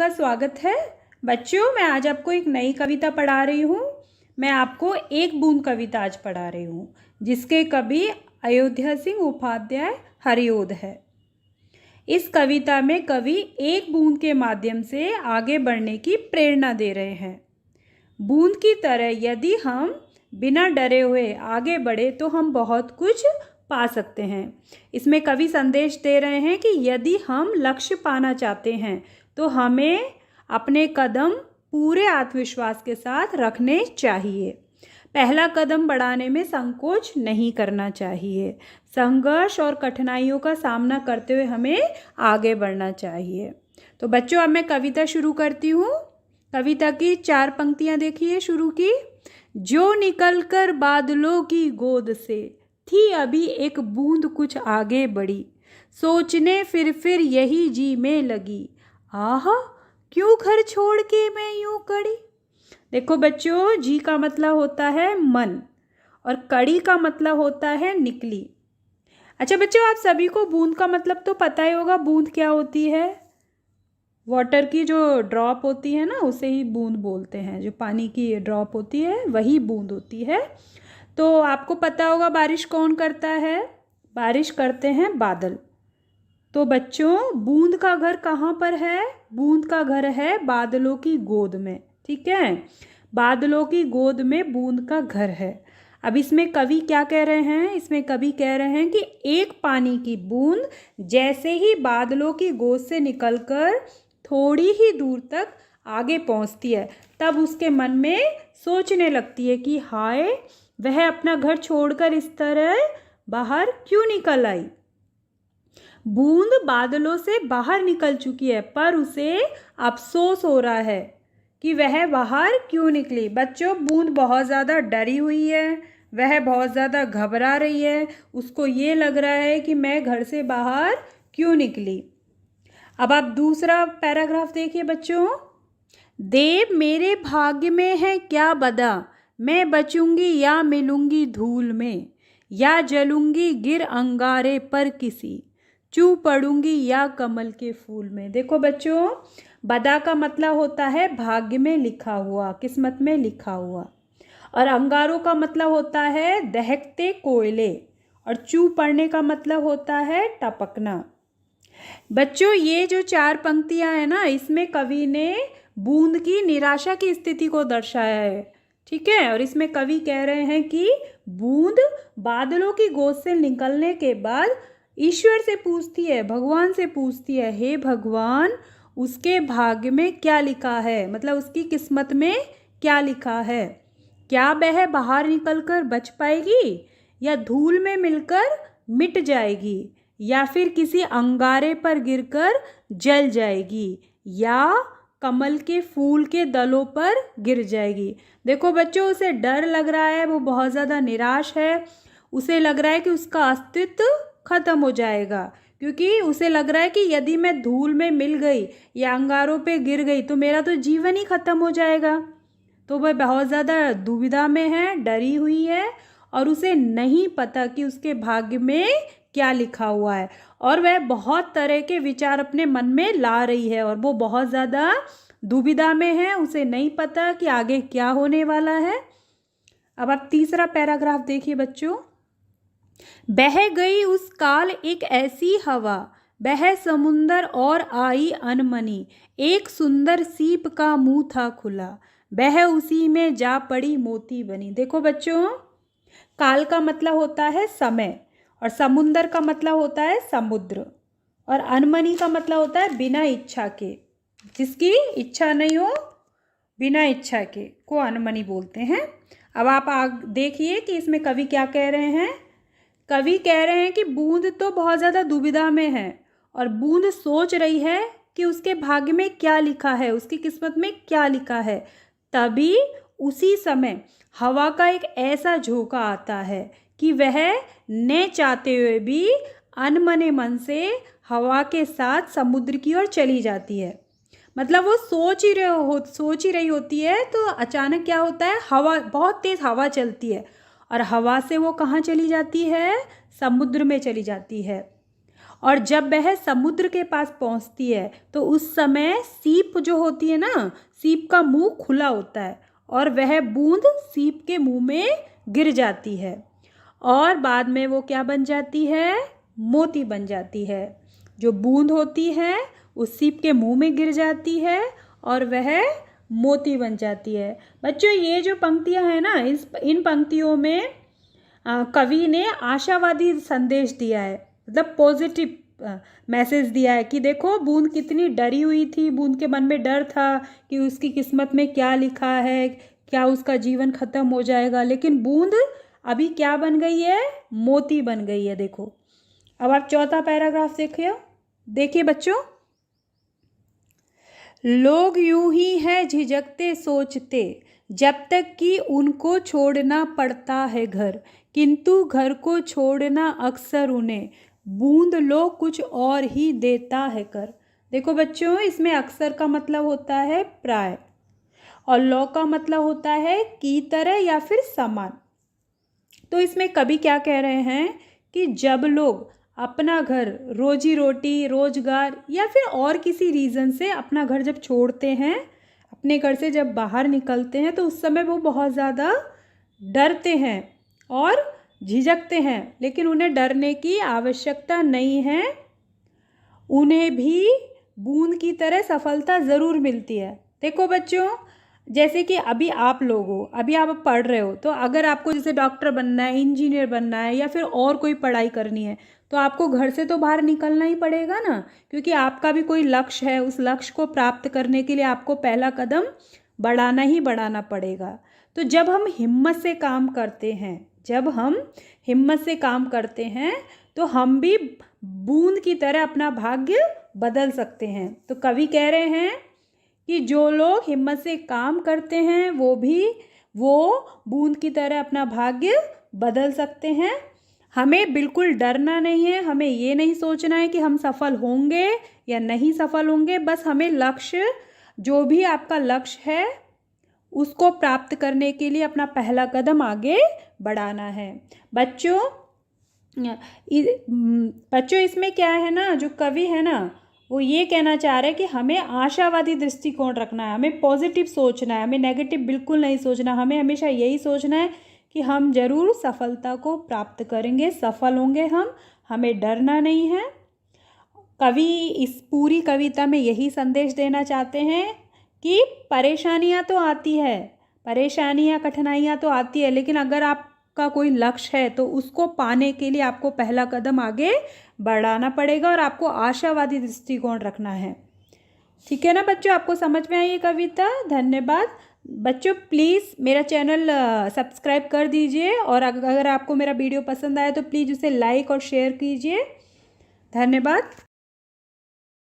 का स्वागत है। बच्चों, मैं आज आपको एक नई कविता पढ़ा रही हूँ। मैं आपको एक बूंद कविता आज पढ़ा रही हूँ, जिसके कवि अयोध्या सिंह उपाध्याय हरिओद है। इस कविता में कवि एक बूंद के माध्यम से आगे बढ़ने की प्रेरणा दे रहे हैं। बूंद की तरह यदि हम बिना डरे हुए आगे बढ़े तो हम बहुत कुछ पा सकते हैं। इसमें कवि संदेश दे रहे हैं कि यदि हम लक्ष्य पाना चाहते हैं तो हमें अपने कदम पूरे आत्मविश्वास के साथ रखने चाहिए। पहला कदम बढ़ाने में संकोच नहीं करना चाहिए। संघर्ष और कठिनाइयों का सामना करते हुए हमें आगे बढ़ना चाहिए। तो बच्चों, अब मैं कविता शुरू करती हूँ। कविता की 4 पंक्तियाँ देखिए शुरू की। जो निकलकर बादलों की गोद से थी अभी एक बूंद कुछ आगे बढ़ी, सोचने फिर यही जी में लगी, आह क्यों घर छोड़ के मैं यूं कड़ी। देखो बच्चों, जी का मतलब होता है मन और कड़ी का मतलब होता है निकली। अच्छा बच्चों, आप सभी को बूंद का मतलब तो पता ही होगा। बूंद क्या होती है? वाटर की जो ड्रॉप होती है ना, उसे ही बूंद बोलते हैं। जो पानी की ड्रॉप होती है वही बूंद होती है। तो आपको पता होगा बारिश कौन करता है? बारिश करते हैं बादल। तो बच्चों, बूंद का घर कहाँ पर है? बूंद का घर है बादलों की गोद में। ठीक है, बादलों की गोद में बूंद का घर है। अब इसमें कवि क्या कह रहे हैं? इसमें कवि कह रहे हैं कि एक पानी की बूंद जैसे ही बादलों की गोद से निकलकर थोड़ी ही दूर तक आगे पहुंचती है, तब उसके मन में सोचने लगती है कि हाय, वह अपना घर छोड़कर इस तरह बाहर क्यों निकल आई। बूंद बादलों से बाहर निकल चुकी है, पर उसे अफसोस हो रहा है कि वह बाहर क्यों निकली। बच्चों, बूंद बहुत ज़्यादा डरी हुई है, वह बहुत ज़्यादा घबरा रही है। उसको ये लग रहा है कि मैं घर से बाहर क्यों निकली। अब आप दूसरा पैराग्राफ देखिए बच्चों। देव मेरे भाग्य में है क्या बदा, मैं बचूंगी या मिलूंगी धूल में, या जलूंगी गिर अंगारे पर किसी, चू पड़ूंगी या कमल के फूल में। देखो बच्चों, बदा का मतलब होता है भाग्य में लिखा हुआ, किस्मत में लिखा हुआ। और अंगारों का मतलब होता है दहकते कोयले। और चू पड़ने का मतलब होता है टपकना। बच्चों, ये जो 4 पंक्तियां हैं ना, इसमें कवि ने बूंद की निराशा की स्थिति को दर्शाया है। ठीक है, और इसमें कवि कह रहे हैं कि बूंद बादलों की गोद से निकलने के बाद ईश्वर से पूछती है, भगवान से पूछती है, हे भगवान, उसके भाग्य में क्या लिखा है, मतलब उसकी किस्मत में क्या लिखा है। क्या वह बाहर निकलकर बच पाएगी, या धूल में मिलकर मिट जाएगी, या फिर किसी अंगारे पर गिरकर जल जाएगी, या कमल के फूल के दलों पर गिर जाएगी। देखो बच्चों, उसे डर लग रहा है, वो बहुत ज़्यादा निराश है। उसे लग रहा है कि उसका अस्तित्व खत्म हो जाएगा, क्योंकि उसे लग रहा है कि यदि मैं धूल में मिल गई या अंगारों पे गिर गई तो मेरा तो जीवन ही खत्म हो जाएगा। तो वह बहुत ज़्यादा दुविधा में है, डरी हुई है, और उसे नहीं पता कि उसके भाग्य में क्या लिखा हुआ है। और वह बहुत तरह के विचार अपने मन में ला रही है, और वो बहुत ज़्यादा दुविधा में है। उसे नहीं पता कि आगे क्या होने वाला है। अब आप तीसरा पैराग्राफ देखिए बच्चों। बह गई उस काल एक ऐसी हवा, बह समुंदर और आई अनमनी, एक सुंदर सीप का मुंह था खुला, बह उसी में जा पड़ी मोती बनी। देखो बच्चों, काल का मतलब होता है समय, और समुंदर का मतलब होता है समुद्र, और अनमनी का मतलब होता है बिना इच्छा के। जिसकी इच्छा नहीं हो, बिना इच्छा के को अनमनी बोलते हैं। अब आप देखिए कि इसमें कवि क्या कह रहे हैं। कवि कह रहे हैं कि बूंद तो बहुत ज़्यादा दुविधा में है, और बूंद सोच रही है कि उसके भाग्य में क्या लिखा है, उसकी किस्मत में क्या लिखा है। तभी उसी समय हवा का एक ऐसा झोंका आता है कि वह न चाहते हुए भी अनमने मन से हवा के साथ समुद्र की ओर चली जाती है। मतलब वो सोच ही रही होती है, तो अचानक क्या होता है, हवा, बहुत तेज़ हवा चलती है, और हवा से वो कहाँ चली जाती है? समुद्र में चली जाती है। और जब वह समुद्र के पास पहुंचती है तो उस समय सीप जो होती है ना, सीप का मुंह खुला होता है और वह बूंद सीप के मुंह में गिर जाती है और बाद में वो क्या बन जाती है, मोती बन जाती है। जो बूंद होती है उस सीप के मुंह में गिर जाती है और वह मोती बन जाती है। बच्चों ये जो पंक्तियां हैं ना, इन पंक्तियों में कवि ने आशावादी संदेश दिया है, मतलब पॉजिटिव मैसेज दिया है कि देखो बूंद कितनी डरी हुई थी, बूंद के मन में डर था कि उसकी किस्मत में क्या लिखा है, क्या उसका जीवन खत्म हो जाएगा, लेकिन बूंद अभी क्या बन गई है, मोती बन गई है। देखो अब आप चौथा पैराग्राफ देखिए बच्चों, लोग यूं ही है झिझकते सोचते जब तक कि उनको छोड़ना पड़ता है घर, किंतु घर को छोड़ना अक्सर उन्हें बूंद लो कुछ और ही देता है कर। देखो बच्चों, इसमें अक्सर का मतलब होता है प्राय और लो का मतलब होता है की तरह या फिर समान। तो इसमें कवि क्या कह रहे हैं कि जब लोग अपना घर, रोजी रोटी, रोजगार या फिर और किसी रीज़न से अपना घर जब छोड़ते हैं, अपने घर से जब बाहर निकलते हैं, तो उस समय वो बहुत ज़्यादा डरते हैं और झिझकते हैं, लेकिन उन्हें डरने की आवश्यकता नहीं है। उन्हें भी बूंद की तरह सफलता ज़रूर मिलती है। देखो बच्चों, जैसे कि अभी आप लोग हो, अभी आप पढ़ रहे हो, तो अगर आपको जैसे डॉक्टर बनना है, इंजीनियर बनना है या फिर और कोई पढ़ाई करनी है, तो आपको घर से तो बाहर निकलना ही पड़ेगा ना, क्योंकि आपका भी कोई लक्ष्य है। उस लक्ष्य को प्राप्त करने के लिए आपको पहला कदम बढ़ाना ही बढ़ाना पड़ेगा। तो जब हम हिम्मत से काम करते हैं, तो हम भी बूंद की तरह अपना भाग्य बदल सकते हैं। तो कवि कह रहे हैं कि जो लोग हिम्मत से काम करते हैं वो बूंद की तरह अपना भाग्य बदल सकते हैं। हमें बिल्कुल डरना नहीं है, हमें ये नहीं सोचना है कि हम सफल होंगे या नहीं सफल होंगे। बस हमें लक्ष्य, जो भी आपका लक्ष्य है, उसको प्राप्त करने के लिए अपना पहला कदम आगे बढ़ाना है। बच्चों इसमें क्या है ना, जो कवि है ना, वो ये कहना चाह रहे हैं कि हमें आशावादी दृष्टिकोण रखना है, हमें पॉजिटिव सोचना है, हमें नेगेटिव बिल्कुल नहीं सोचना। हमें हमेशा यही सोचना है कि हम ज़रूर सफलता को प्राप्त करेंगे, सफल होंगे हम, हमें डरना नहीं है। कवि इस पूरी कविता में यही संदेश देना चाहते हैं कि परेशानियां तो आती है, कठिनाइयां तो आती है, लेकिन अगर आपका कोई लक्ष्य है तो उसको पाने के लिए आपको पहला कदम आगे बढ़ाना पड़ेगा और आपको आशावादी दृष्टिकोण रखना है। ठीक है ना बच्चों, आपको समझ में आई ये कविता? धन्यवाद बच्चों। प्लीज़ मेरा चैनल सब्सक्राइब कर दीजिए और अगर आपको मेरा वीडियो पसंद आया तो प्लीज़ उसे लाइक और शेयर कीजिए। धन्यवाद।